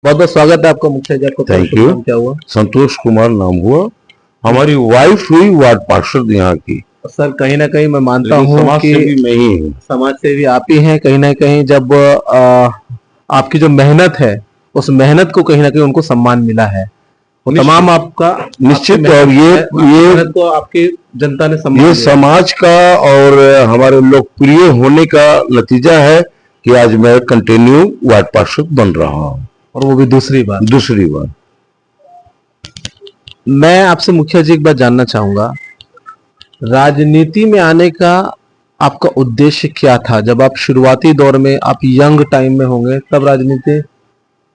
बहुत बहुत स्वागत है आपका मुखिया जी। आपका थैंक यू। क्या हुआ? संतोष कुमार नाम हुआ। हमारी वाइफ हुई वार्ड पार्षद यहाँ की। सर कहीं ना कहीं मैं मानता हूँ समाज कि सेवी मैं ही हूँ। समाज सेवी आप ही हैं। कहीं ना कहीं जब आपकी जो मेहनत है उस मेहनत को कहीं ना कहीं उनको सम्मान मिला है। वो तमाम आपका निश्चित। और ये मेहनत को आपकी जनता ने सम्मान ये दिया। समाज का और हमारे लोकप्रिय होने का नतीजा है कि आज मैं कंटिन्यू वार्ड पार्षद बन रहा हूँ, और वो भी दूसरी बार। मैं आपसे मुखिया जी एक बात जानना चाहूंगा, राजनीति में आने का आपका उद्देश्य क्या था? जब आप शुरुआती दौर में, आप यंग टाइम में होंगे, तब राजनीति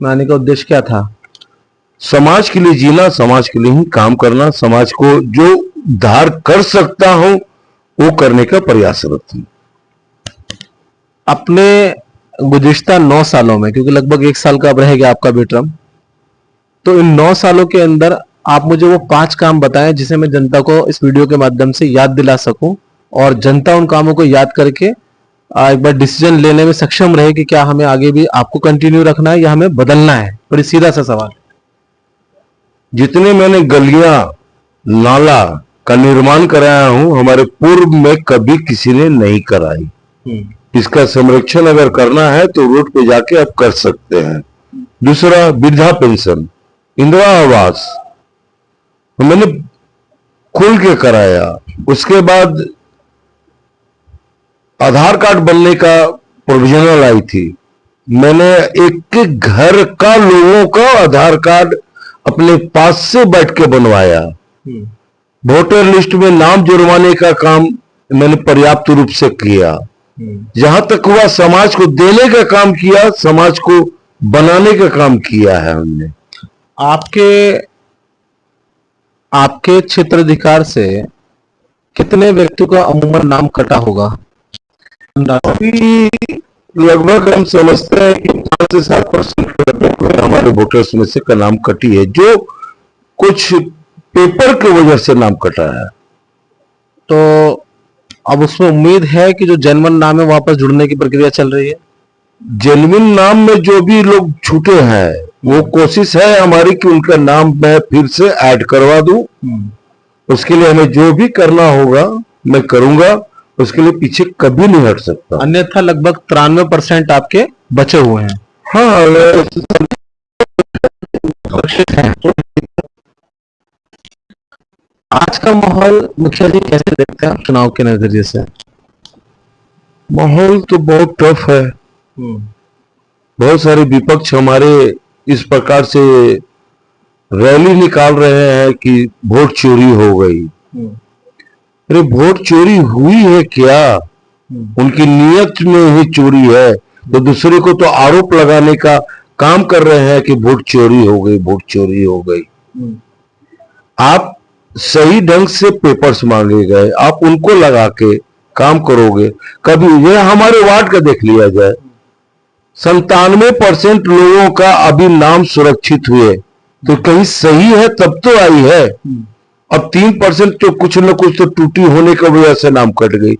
में आने का उद्देश्य क्या था? समाज के लिए जीना, समाज के लिए ही काम करना, समाज को जो उद्धार कर सकता हूं वो करने का प्रयासरत हूं। अपने गुज़िश्ता 9 सालों में, क्योंकि लगभग 1 साल का अब रह गया आपका भी टर्म, तो इन 9 सालों के अंदर आप मुझे वो 5 काम बताएं जिसे मैं जनता को इस वीडियो के माध्यम से याद दिला सकूं और जनता उन कामों को याद करके एक बार डिसीजन लेने में सक्षम रहे कि क्या हमें आगे भी आपको कंटिन्यू रखना है या हमें बदलना है। बड़ी सीधा सा सवाल। जितने मैंने गलियां नाला का निर्माण कराया हूं, हमारे पूर्व में कभी किसी ने नहीं कराई। इसका संरक्षण अगर करना है तो रोड पे जाके आप कर सकते हैं। दूसरा, वृद्धा पेंशन, इंदिरा आवास मैंने खुल के कराया। उसके बाद आधार कार्ड बनने का प्रोविजनल आई थी, मैंने एक एक घर का लोगों का आधार कार्ड अपने पास से बैठ के बनवाया। वोटर लिस्ट में नाम जुड़वाने का काम मैंने पर्याप्त रूप से किया। जहां तक हुआ समाज को देने का काम किया, समाज को बनाने का काम किया है हमने। आपके क्षेत्राधिकार से कितने व्यक्तियों का अमूमन नाम कटा होगा? अभी लगभग हम समझते हैं कि 5 से 7% हमारे वोटर्स में से का नाम कटी है, जो कुछ पेपर की वजह से नाम कटा है। तो अब उसमें उम्मीद है कि जो जेन्युइन नाम है वापस जुड़ने की प्रक्रिया चल रही है। जेन्युइन नाम में जो भी लोग छूटे हैं, वो कोशिश है हमारी कि उनका नाम मैं फिर से ऐड करवा दूं। उसके लिए हमें जो भी करना होगा मैं करूंगा, उसके लिए पीछे कभी नहीं हट सकता। अन्यथा लगभग 93% आपके बचे हुए हैं। हाँ, आज का माहौल मुखिया जी कैसे देखते हैं चुनाव के नजरिए से? माहौल तो बहुत टफ है। बहुत सारे विपक्ष हमारे इस प्रकार से रैली निकाल रहे हैं कि वोट चोरी हो गई। अरे वोट चोरी हुई है क्या? उनकी नीयत में ही चोरी है, तो दूसरे को तो आरोप लगाने का काम कर रहे हैं कि वोट चोरी हो गई, वोट चोरी हो गई। आप सही ढंग से पेपर्स मांगे गए, आप उनको लगा के काम करोगे। कभी ये हमारे वार्ड का देख लिया जाए, 97% लोगों का अभी नाम सुरक्षित हुए, तो कहीं सही है तब तो आई है। अब 3% तो कुछ न कुछ तो टूटी होने की वजह से नाम कट गई।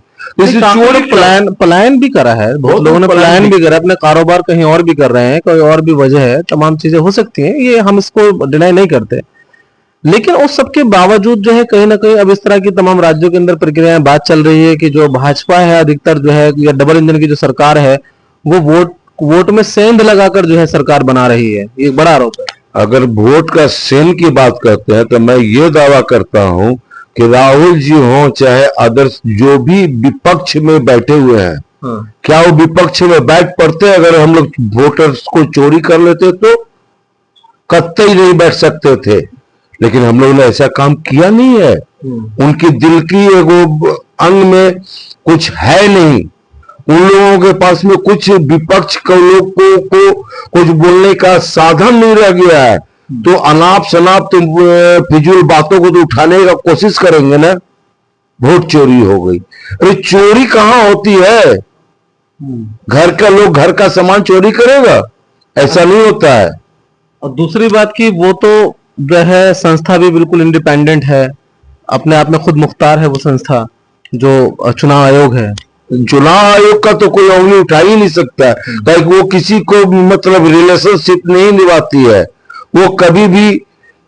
इसे चोरी पलायन भी करा है, बहुत लोगों ने पलायन भी करा, अपने कारोबार कहीं और भी कर रहे हैं, कोई और भी वजह है, तमाम चीजें हो सकती हैं, ये हम इसको डिनाई नहीं करते। लेकिन उस सबके बावजूद जो है कहीं ना कहीं अब इस तरह की तमाम राज्यों के अंदर प्रक्रियाएं, बात चल रही है कि जो भाजपा है अधिकतर जो है, या डबल इंजन की जो सरकार है, वो वोट में सेंध लगाकर जो है सरकार बना रही है। ये बड़ा आरोप है। अगर वोट का सेंध की बात करते हैं तो मैं ये दावा करता हूं कि राहुल जी हो चाहे अदर्स जो भी विपक्ष में बैठे हुए हैं, क्या वो विपक्ष में बैठ पड़ते? अगर हम लोग वोटर्स को चोरी कर लेते तो कतई नहीं बैठ सकते थे, लेकिन हम लोगों ने ऐसा काम किया नहीं है। उनकी दिल की एगो अंग में कुछ है नहीं, उन लोगों के पास में कुछ विपक्ष को लोग को कुछ बोलने का साधन नहीं रह गया है, तो अनाप शनाप तुम फिजूल बातों को तो उठाने का कोशिश करेंगे ना। वोट चोरी हो गई, अरे चोरी कहां होती है? घर का लोग घर का सामान चोरी करेगा? ऐसा नहीं होता है। और दूसरी बात की वो तो जो है संस्था भी बिल्कुल इंडिपेंडेंट है, अपने आप में खुद मुख्तार है वो संस्था जो चुनाव आयोग है। चुनाव आयोग का तो कोई उंगली उठा ही नहीं सकता, ताकि वो किसी को मतलब रिलेशनशिप नहीं निभाती है। वो कभी भी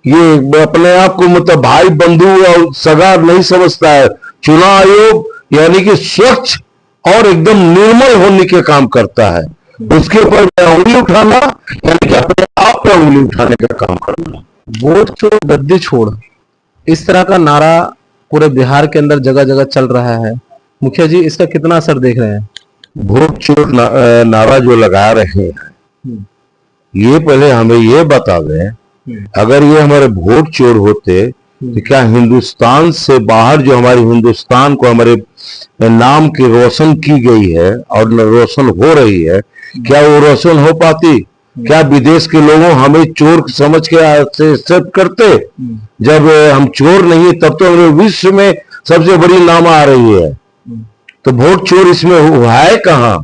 ये अपने आप को मतलब भाई बंधु और सगा नहीं समझता है। चुनाव आयोग यानी कि स्वच्छ और एकदम निर्मल होने के काम करता है। उसके ऊपर उंगली उठाना यानी कि अपने आप पर उंगली उठाने का काम करना। वोट छोड़ गद्दी छोड़, इस तरह का नारा पूरे बिहार के अंदर जगह जगह चल रहा है। मुखिया जी, इसका कितना असर देख रहे हैं? वोट चोर नारा जो लगा रहे हैं, ये पहले हमें ये बता दें, अगर ये हमारे वोट चोर होते तो क्या हिंदुस्तान से बाहर जो हमारे हिंदुस्तान को हमारे नाम की रोशन की गई है और रोशन हो रही है, क्या वो रोशन हो पाती? क्या विदेश के लोगों हमें चोर समझ के एक्सेप्ट करते? जब हम चोर नहीं तब तो हमें विश्व में सबसे बड़ी नाम आ रही है। तो वोट चोर इसमें है कहां?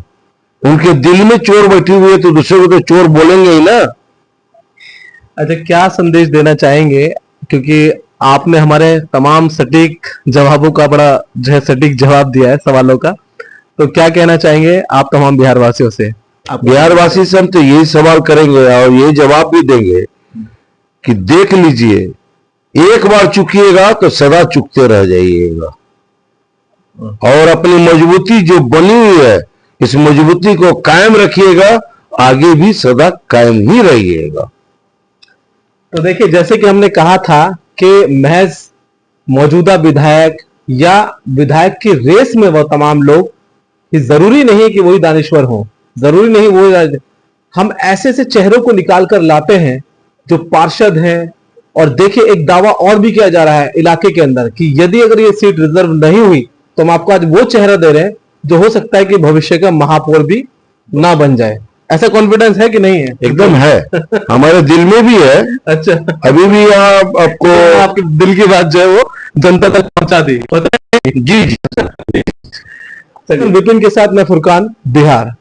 उनके दिल में चोर बैठी हुई है, तो दूसरे को तो चोर बोलेंगे ही ना। अच्छा, क्या संदेश देना चाहेंगे? क्योंकि आपने हमारे तमाम सटीक जवाबों का बड़ा जो है सटीक जवाब दिया है सवालों का, तो क्या कहना चाहेंगे आप तमाम बिहार वासियों से? बिहारवासी से हम तो यही सवाल करेंगे और ये जवाब भी देंगे कि देख लीजिए, एक बार चुकिएगा तो सदा चुकते रह जाइएगा, और अपनी मजबूती जो बनी हुई है इस मजबूती को कायम रखिएगा, आगे भी सदा कायम ही रहिएगा। तो देखिए, जैसे कि हमने कहा था कि महज मौजूदा विधायक या विधायक की रेस में वो तमाम लोग, कि जरूरी नहीं कि वही दानिश्वर हो, जरूरी नहीं वो, हम ऐसे ऐसे चेहरों को निकाल कर लाते हैं जो पार्षद हैं। और देखिए, एक दावा और भी किया जा रहा है इलाके के अंदर कि यदि अगर ये सीट रिजर्व नहीं हुई तो हम आपको आज वो चेहरा दे रहे हैं जो हो सकता है कि भविष्य का महापौर भी ना बन जाए। ऐसा कॉन्फिडेंस है कि नहीं है? एकदम है, हमारे दिल में भी है। अच्छा, अभी भी आपको आपके दिल की बात जो है वो जनता तक पहुंचा दी, पता है? जी जी। विपिन के साथ मैं फुरकान, बिहार।